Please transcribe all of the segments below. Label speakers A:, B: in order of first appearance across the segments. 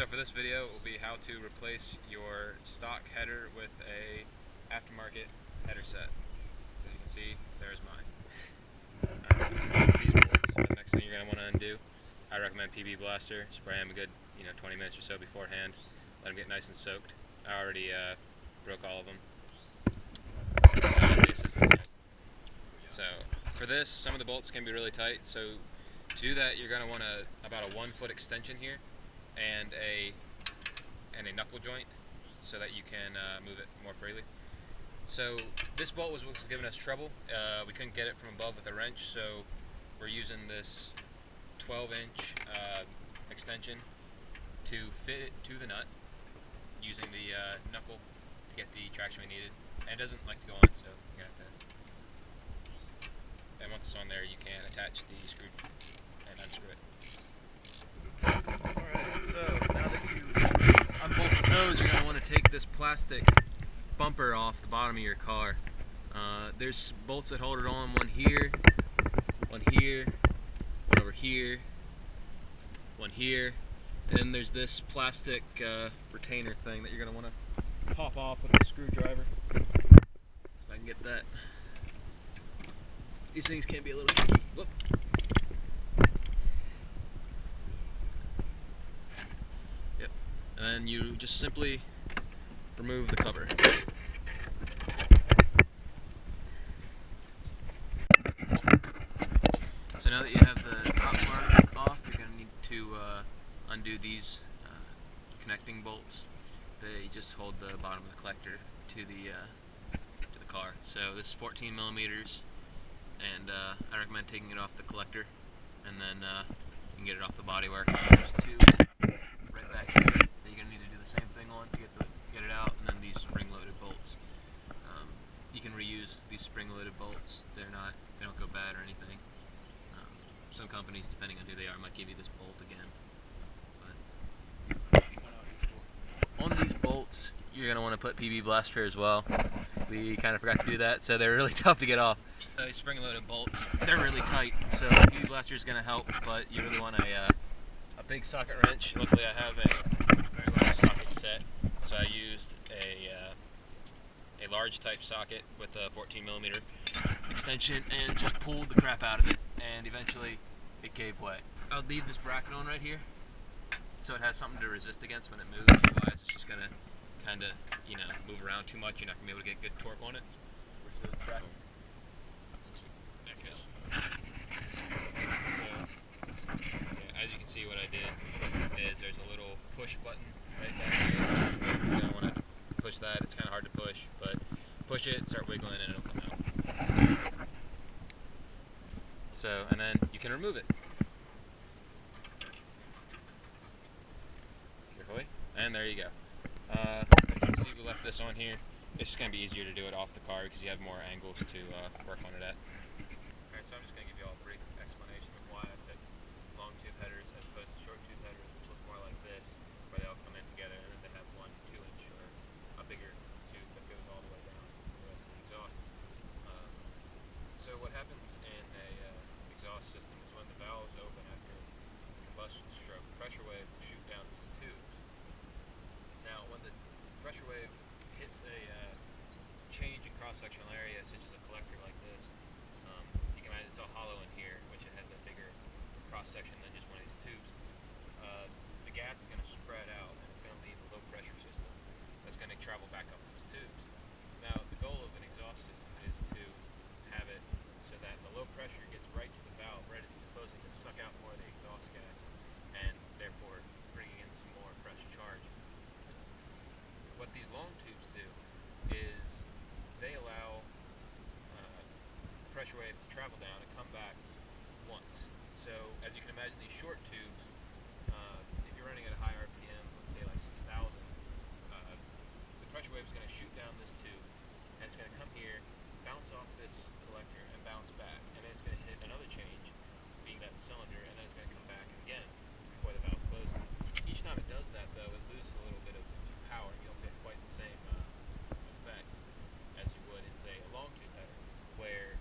A: So for this video, it will be how to replace your stock header with a aftermarket header set. As you can see, there's mine. These bolts are the next thing you're going to want to undo. I recommend PB Blaster. Spray them a good 20 minutes or so beforehand. Let them get nice and soaked. I already broke all of them. So for this, some of the bolts can be really tight. So to do that, you're going to want about a 1 foot extension here and a knuckle joint so that you can move it more freely. So this bolt was giving us trouble. We couldn't get it from above with a wrench, so we're using this 12-inch extension to fit it to the nut, using the knuckle to get the traction we needed. And it doesn't like to go on, so you're gonna have to. And once it's on there, you can attach the screw and unscrew it. Alright, so now that you've unbolted those, you're going to want to take this plastic bumper off the bottom of your car. There's bolts that hold it on, one here, one over here, one here, and then there's this plastic retainer thing that you're going to want to pop off with a screwdriver. So I can get that. These things can be a little tricky. Whoop. Yep. And then you just simply remove the cover. So now that you have the top part off, you're going to need to undo these connecting bolts. They just hold the bottom of the collector to the car. So this is 14 millimeters, and I recommend taking it off the collector, and then you can get it off the bodywork. There's two right back here that you're going to need to do the same thing on to get it out, and then these spring-loaded bolts. You can reuse these spring-loaded bolts. They don't go bad or anything. Some companies, depending on who they are, might give you this bolt again. But on these bolts, you're going to want to put PB Blaster as well. We kind of forgot to do that, so they're really tough to get off. These spring-loaded bolts, they're really tight, so PB Blaster is going to help, but you really want a big socket wrench. Luckily, I have a very large socket set, so I used a large type socket with a 14 millimeter extension and just pulled the crap out of it, and eventually it gave way. I'll leave this bracket on right here so it has something to resist against when it moves. Otherwise it's just gonna kind of move around too much. You're not gonna be able to get good torque on it. Where's the bracket? There it goes. So yeah, as you can see, what I did is there's a little push button right back here. You're gonna want to push that. It's kind of hard to push, but push it, start wiggling, and it'll come out. So, and then you can remove it. Carefully, and there you go. As you can see, we left this on here. It's just going to be easier to do it off the car because you have more angles to work on it at. Alright, so I'm just going to give you all a brief explanation of why I picked long tube headers as opposed to short tube headers, which look more like this, where they all come in together and then they have 1 2-inch or a bigger tube that goes all the way down to the rest of the exhaust. So what happens in a exhaust system is when the valves open after combustion stroke, pressure wave will shoot down these tubes. Now, when the pressure wave hits a change in cross-sectional area, such as a collector like this, you can imagine it's all hollow in here, which it has a bigger cross-section than just one of these tubes. The gas is going to spread out, and it's going to leave a low-pressure system that's going to travel back up these tubes. Now, the goal of an exhaust system is to have it so that the low pressure gets right to the valve right as it's closing to suck out more of the exhaust gas, and therefore bringing in some more fresh charge. What these long tubes do is they allow the pressure wave to travel down and come back once. So as you can imagine, these short tubes, if you're running at a high RPM, let's say like 6,000, the pressure wave is going to shoot down this tube, and it's going to come here, bounce off this collector, and bounce back, and then it's going to hit another change, being that the cylinder, and then it's going to come back again before the valve closes. Each time it does that, though, it loses a little bit of power. You don't get quite the same effect as you would in, say, a long tube header, where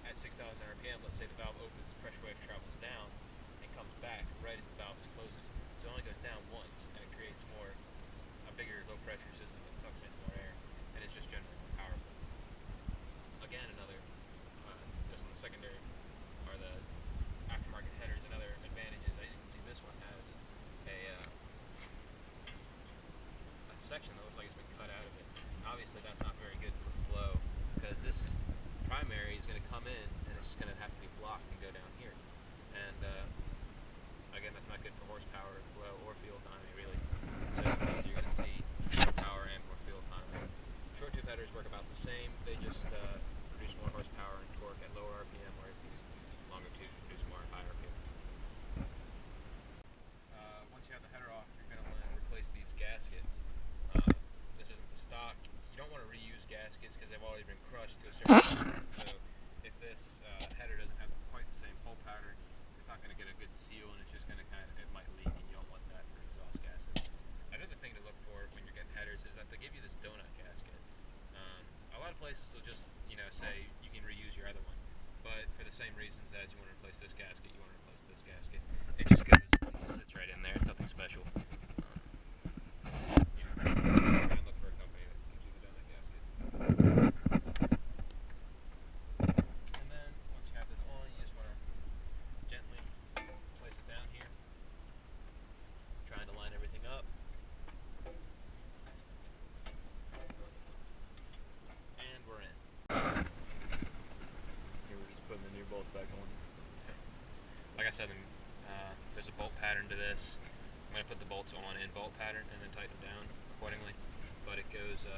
A: at 6,000 RPM, let's say the valve opens, pressure wave travels down, and comes back right as the valve is closing. So it only goes down once, and it creates the secondary or the aftermarket headers and other advantages. As you can see, this one has a section that looks like it's been cut out of it. And obviously, that's not very good for flow because this primary is going to come in and it's going to have to be blocked and go down here. And again, that's not good for horsepower, flow, or fuel economy, really. So you're going to see more power and more fuel economy. Short tube headers work about the same. They just produce more horsepower and torque at lower RPM, whereas these longer tubes produce more at higher RPM. Once you have the header off, you're going to want to replace these gaskets. This isn't the stock. You don't want to reuse gaskets because they've already been crushed to a certain extent. So if this header doesn't have quite the same hole pattern, it's not going to get a good seal, and it's just going to it might leak, and you don't want that for exhaust gases. Another thing to look for when you're getting headers is that they give you this donut gasket. A lot of places will just, say you can reuse your other one, but for the same reasons as you want to replace this gasket, you want to replace this gasket. It just sits right in there. It's nothing special. Try and look for a company that gives you the donut gasket. And then once you have this on, you just want to gently place it down here, trying to line everything up. And we're in.
B: Here we're just putting the new bolts back on.
A: Like I said, there's a bolt pattern to this. I'm going to put the bolts on in bolt pattern and then tighten them down accordingly. But it goes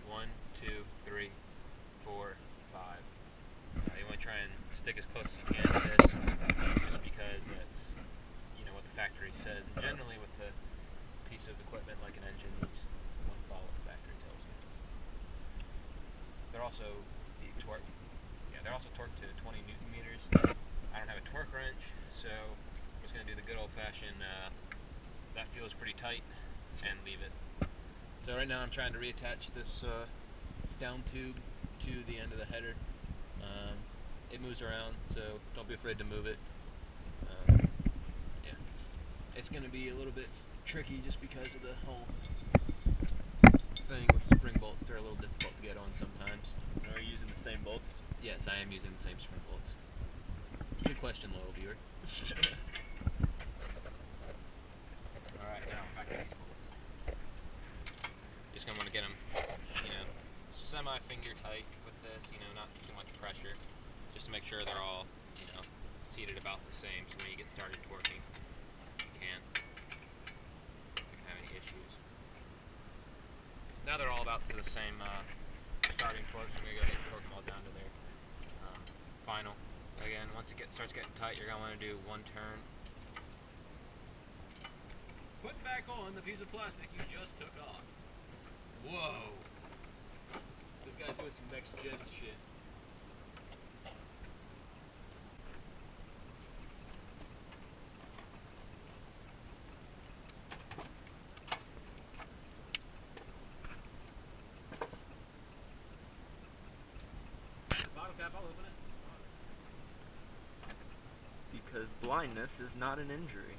A: 1, 2, 3, 4, 5. You want to try and stick as close as you can to this, just because that's what the factory says. And generally, with the piece of equipment like an engine, you just want to follow what the factory tells you. They're also torqued. Yeah, they're also torqued to 20 Newton meters. I don't have a torque wrench, so I'm just going to do the good old-fashioned. That feels pretty tight, and leave it. So right now I'm trying to reattach this down tube to the end of the header. It moves around, so don't be afraid to move it. Yeah, it's going to be a little bit tricky just because of the whole thing with spring bolts. They're a little difficult to get on sometimes.
B: Are you using the same bolts?
A: Yes, I am using the same spring bolts. Good question, loyal viewer. Alright, now back to these bolts. Just going to want to get them, semi-finger tight with this, not too much pressure, just to make sure they're all, seated about the same, so when you get started torquing, you can't have any issues. Now they're all about to the same starting torque, so I'm going to go ahead and torque them all down to their final. Again, once it starts getting tight, you're going to want to do one turn. Put back on the piece of plastic you just took off. Whoa! This guy's doing some next gen shit. Bottle cap, I'll open it.
B: Because blindness is not an injury.